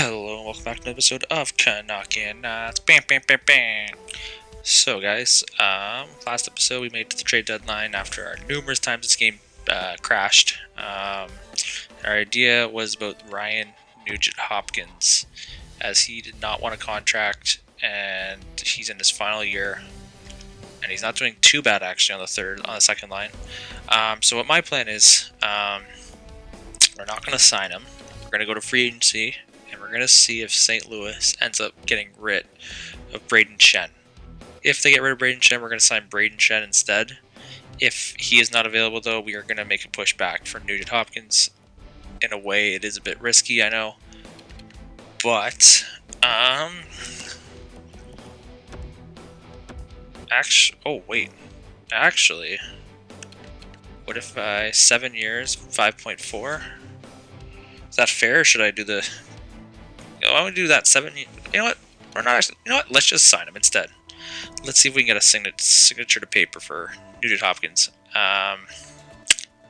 Hello and welcome back to an episode of Kanaki Nuts. Bam, bam, bam, bam. So guys, last episode we made it to the trade deadline after our numerous times this game crashed. Our idea was about Ryan Nugent-Hopkins, as he did not want a contract and he's in his final year. And he's not doing too bad actually on the second line. So what my plan is, we're not going to sign him. We're going to go to free agency. And we're going to see if St. Louis ends up getting rid of Braden Shen. If they get rid of Braden Shen, we're going to sign Braden Shen instead. If he is not available, though, we are going to make a push back for Nugent Hopkins. In a way, it is a bit risky, I know. But, Actually, what if 7 years, 5.4? Is that fair, or should I do the... Why don't we do that 7? You know what? We're not actually. You know what? Let's just sign him instead. Let's see if we can get a signature to paper for Nugent Hopkins.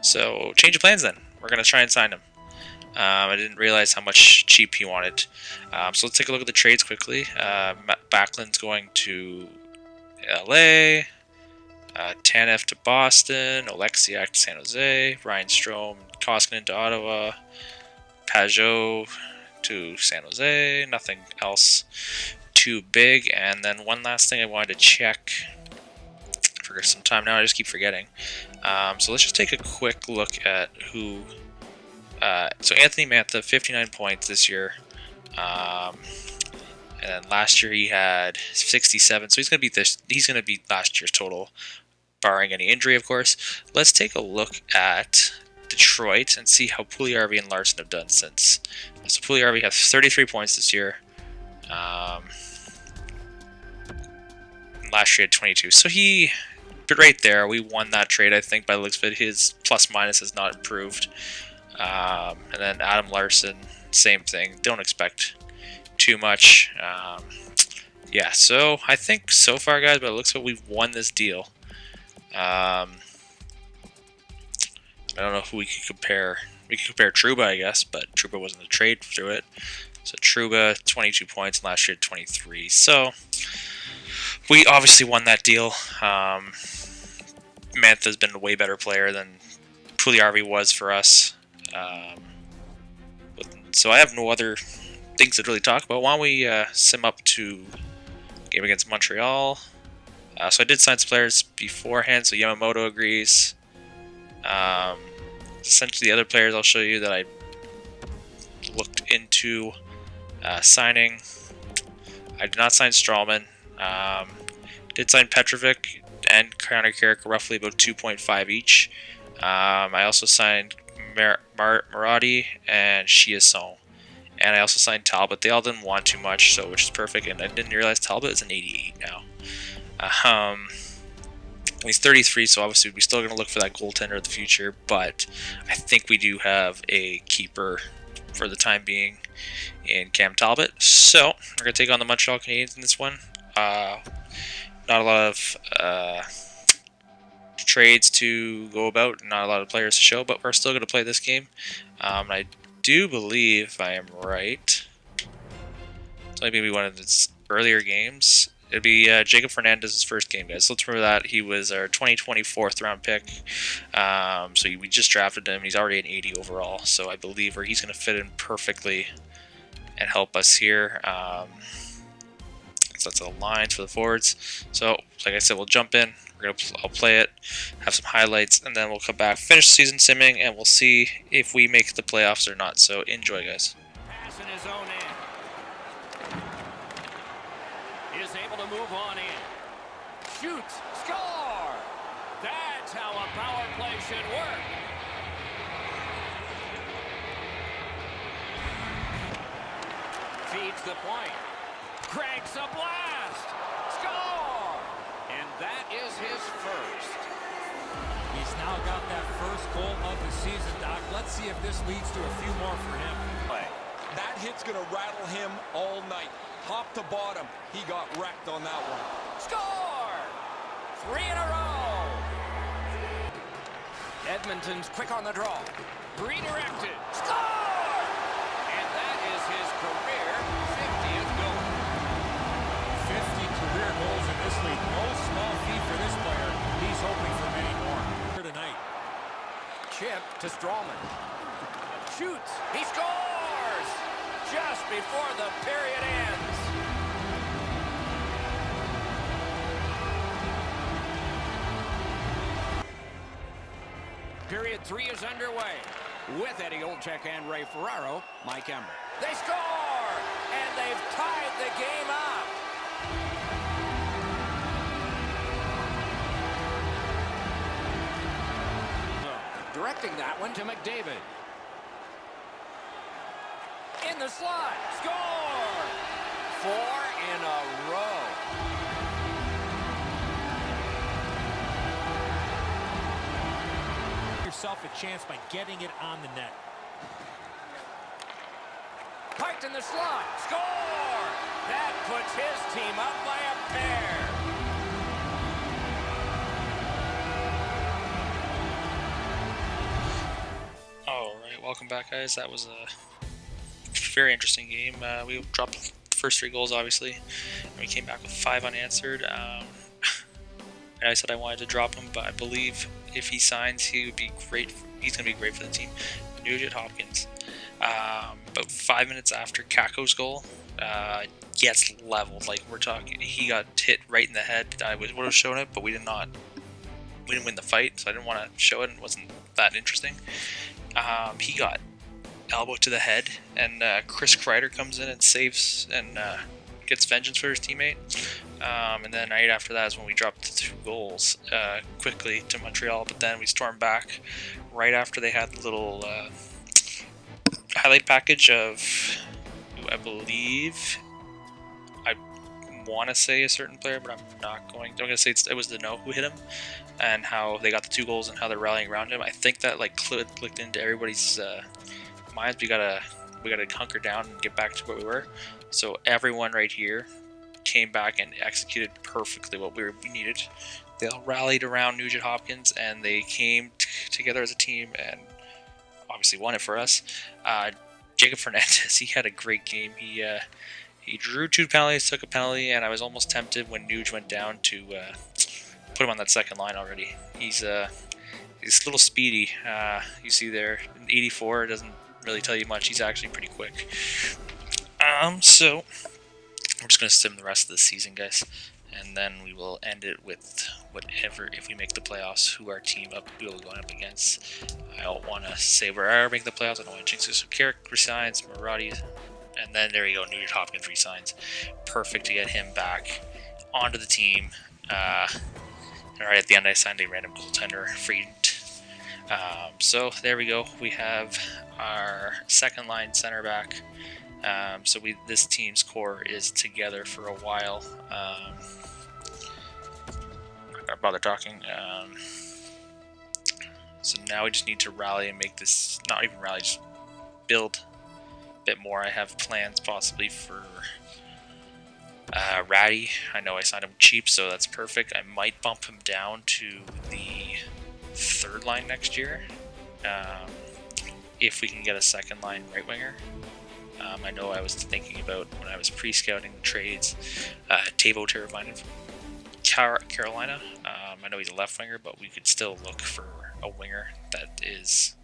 So change of plans then. We're gonna try and sign him. I didn't realize how much cheap he wanted. So let's take a look at the trades quickly. Backlund's going to LA. Tanev to Boston. Oleksiak to San Jose. Ryan Strome, Koskinen to Ottawa. Pajot to San Jose, nothing else too big. And then one last thing I wanted to check for some time now, I just keep forgetting. So let's just take a quick look at who. So Anthony Mantha, 59 points this year. And then last year he had 67, so he's gonna beat last year's total, barring any injury, of course. Let's take a look at Detroit and see how Puljujarvi and Larson have done since. So Puljujarvi has 33 points this year. Last year he had 22. So but right there, we won that trade, I think, by the looks of it. His plus minus has not improved. And then Adam Larson, same thing. Don't expect too much. Yeah, so I think so far, guys, but it looks like we've won this deal. I don't know who we could compare. We could compare Trouba, I guess, but Trouba wasn't a trade through it. So Trouba, 22 points, and last year 23. So we obviously won that deal. Mantha's been a way better player than Puljujarvi was for us. So I have no other things to really talk about. Why don't we sim up to game against Montreal? So I did sign some players beforehand, so Yamamoto agrees. Essentially, the other players I'll show you that I looked into signing. I did not sign Strawman. Did sign Petrovic and Connor Carrick, roughly about 2.5 each. I also signed Maradi and Chiasson. And I also signed Talbot. They all didn't want too much, so which is perfect. And I didn't realize Talbot is an 88 now. He's 33, so obviously we're still going to look for that goaltender of the future, but I think we do have a keeper for the time being in Cam Talbot. So we're going to take on the Montreal Canadiens in this one. Not a lot of trades to go about, not a lot of players to show, but we're still going to play this game. I do believe, if I am right, it's only going to be one of its earlier games. It'd be Jacob Fernandez's first game, guys. So let's remember that he was our 2024 round pick. So we just drafted him. He's already an 80 overall. So I believe he's going to fit in perfectly and help us here. So that's the lines for the forwards. So like I said, we'll jump in. I'll play it, have some highlights, and then we'll come back, finish season simming, and we'll see if we make the playoffs or not. So enjoy, guys. Passing his own end. Is able to move on in. Shoots. Score! That's how a power play should work. Feeds the point. Cranks a blast. Score! And that is his first. He's now got that first goal of the season, Doc. Let's see if this leads to a few more for him. That hit's going to rattle him all night. Top to bottom, he got wrecked on that one. Score! 3 in a row. Edmonton's quick on the draw. Redirected. Score! And that is his career Obviously, no small feat for this player. He's hoping for many more for tonight. Chip to Strawman. Shoots. He scores! Just before the period ends. Period 3 is underway. With Eddie Olczyk and Ray Ferraro, Mike Emmer. They score! And they've tied the game up. Directing that one to McDavid. In the slot. Score! 4 in a row. Yourself a chance by getting it on the net. Piked in the slot. Score! That puts his team up by a pair. Alright, welcome back, guys. That was a very interesting game. We dropped the first 3 goals, obviously, and we came back with 5 unanswered. And I said I wanted to drop him, but I believe if he signs, he would be great. He's going to be great for the team. Nugent Hopkins. About 5 minutes after Kako's goal, gets leveled. Like, we're talking, he got hit right in the head. I would have shown it, but we didn't win the fight, so I didn't want to show it, and it wasn't that interesting. He got elbow to the head, and Chris Kreider comes in and saves and gets vengeance for his teammate. And then right after that is when we dropped the 2 goals quickly to Montreal, but then we stormed back right after they had the little highlight package of, I believe, I want to say a certain player, but I'm not going. I'm going to say it was Deneau who hit him, and how they got the 2 goals and how they're rallying around him. I think that like clicked into everybody's minds. We gotta hunker down and get back to where we were. So everyone right here came back and executed perfectly what we needed. They all rallied around Nugent Hopkins, and they came together as a team and obviously won it for us. Jacob Fernandez, he had a great game. He drew 2 penalties, took a penalty, and I was almost tempted when Nuge went down to put him on that second line already. He's a little speedy. You see there, 84 doesn't really tell you much. He's actually pretty quick. So we're just going to sim the rest of the season, guys, and then we will end it with whatever, if we make the playoffs, who our team will be going up against. I don't want to say where I make the playoffs. I don't want to jinx it. So Carrick resigns, Marati, and then there you go, Nugent Hopkins resigns. Perfect to get him back onto the team. And right at the end, I signed a random goaltender, Fried. So there we go. We have our second line center back. So this team's core is together for a while. I'm not gonna bother talking. So now we just need to rally and make this, not even rally, just build a bit more. I have plans possibly for Ratty. I know I signed him cheap, so that's perfect. I might bump him down to the 3rd line next year, if we can get a second line right winger. I know I was thinking about, when I was pre-scouting trades, Teuvo Teravainen from Carolina. I know he's a left winger, but we could still look for a winger that is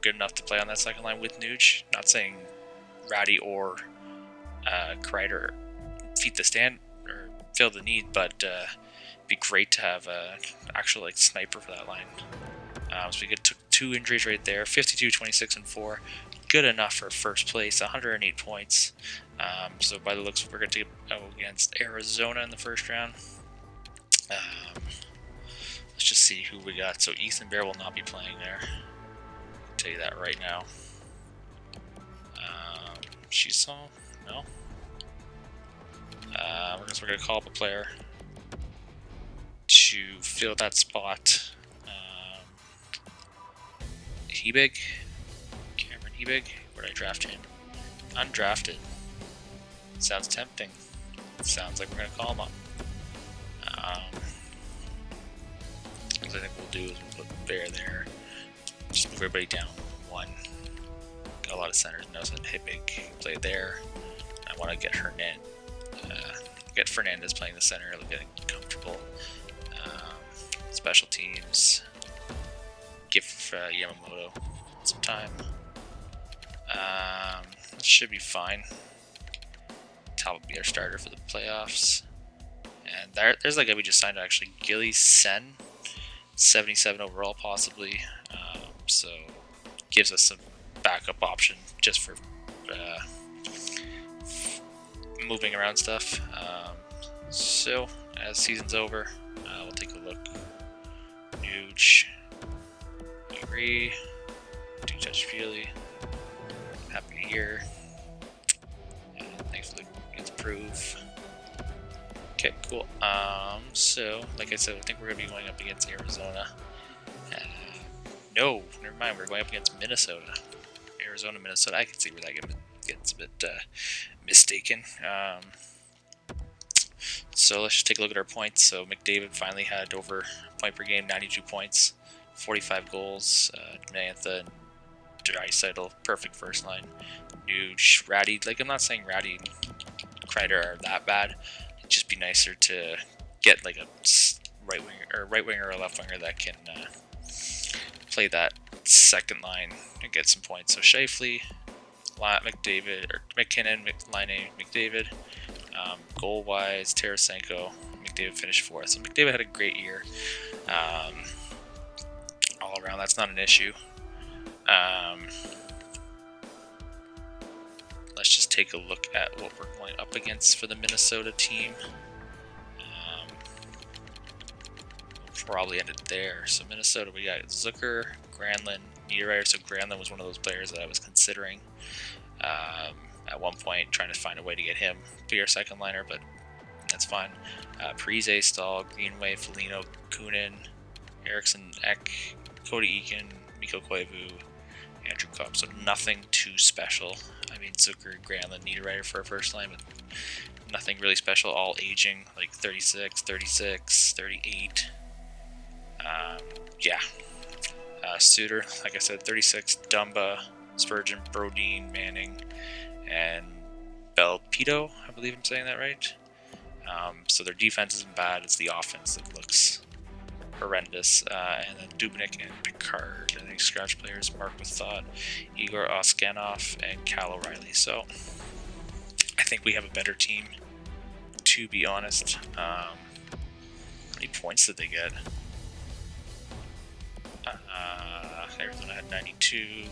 good enough to play on that second line with Nuge. Not saying Ratty or Kreider feed the stand or fill the need, but it'd be great to have a actual like sniper for that line. So we took 2 injuries right there. 52, 26, and 4. Good enough for first place. 108 points. So by the looks, we're going to go against Arizona in the first round. Let's just see who we got. So Ethan Bear will not be playing there. I'll tell you that right now. Chisholm? No. We're going to call up a player to fill that spot. Hebig. Cameron Hebig. Where did I draft him? Undrafted. Sounds tempting. Sounds like we're going to call him up. What I think we'll do is we'll put Bear there. Just move everybody down 1. Got a lot of centers. Nelson Hebig played there. I want to get Hernan get Fernandez playing the center, getting comfortable. Special teams. Give Yamamoto some time. Should be fine. Talbot be our starter for the playoffs. And there's that guy we just signed actually, Gilly Sen, 77 overall possibly. So gives us some backup option just for moving around stuff. So as season's over, we'll take a look. Nuge, agree. Do touch Feely. Happy to hear. And thanks for the proof. Okay, cool. So like I said, I think we're gonna be going up against Arizona. No, never mind. We're going up against Minnesota. Arizona, Minnesota. I can see where that gets a bit mistaken. So let's just take a look at our points. So McDavid finally had over a point per game, 92 points, 45 goals. Mantha and Draisaitl, perfect first line. Nuge, Ratty. Like, I'm not saying Ratty and Kreider are that bad. It'd just be nicer to get like a right winger or a left winger that can play that second line and get some points. So Scheifele, McDavid, or McKinnon, Laine, McDavid. Goal wise, Tarasenko, McDavid finished fourth. So McDavid had a great year. All around, that's not an issue. Let's just take a look at what we're going up against for the Minnesota team. We'll probably end it there. So Minnesota, we got Zucker, Granlund, Niederreiter. So Granlund was one of those players that I was considering at one point, trying to find a way to get him to be our second liner, but that's fine. Parise, Stahl, Greenway, Foligno, Kunin, Eriksson, Ek, Cody Eakin, Mikko Koivu, Andrew Copp. So nothing too special. I mean, Zucker, Granlund, Niederreiter for our first line, but nothing really special. All aging, like 36, 36, 38. Yeah. Suter, like I said, 36. Dumba, Spurgeon, Brodin, Manning, and Belpito. I believe I'm saying that right. So their defense isn't bad. It's the offense that looks horrendous. And then Dubnik and Picard. I think scratch players, Mark with Thought, Igor Oskanov, and Cal O'Reilly. So I think we have a better team, to be honest. How many points did they get? Arizona had 92.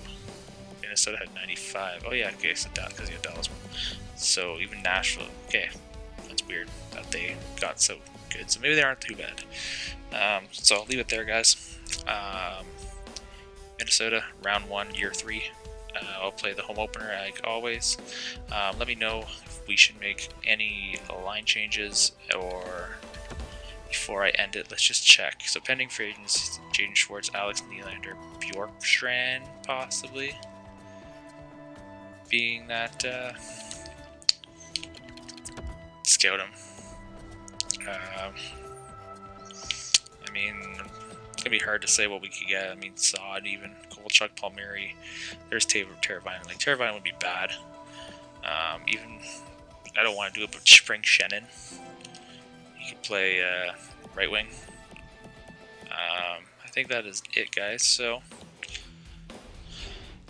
Minnesota had 95. Oh yeah, okay, so because you had Dallas one. So even Nashville. Okay, that's weird that they got so good. So maybe they aren't too bad. So I'll leave it there, guys. Minnesota, round 1, year 3. I'll play the home opener like always. Let me know if we should make any line changes or before I end it. Let's just check. So pending free agents: Jaden Schwartz, Alex Nylander, Bjorkstrand, possibly. Being that scout him. I mean, it's gonna be hard to say what we could get. I mean, Saad, even Kovalchuk, Palmieri. There's Teravainen. Like, Teravainen would be bad. Even I don't want to do it, but Spring Shannon. He could play right wing. I think that is it, guys. So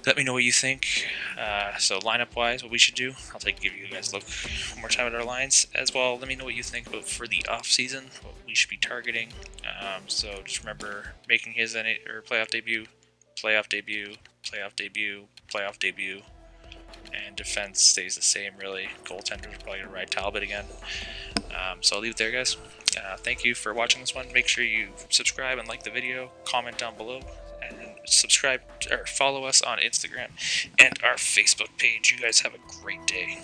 let me know what you think. So lineup wise, what we should do. I'll give you guys a look one more time at our lines as well. Let me know what you think about for the off season, what we should be targeting. So just remember making his playoff debut, playoff debut, playoff debut, playoff debut, and defense stays the same really. Goaltenders are probably gonna ride Talbot again. So I'll leave it there, guys. Thank you for watching this one. Make sure you subscribe and like the video, comment down below, and subscribe or follow us on Instagram and our Facebook page. You guys have a great day.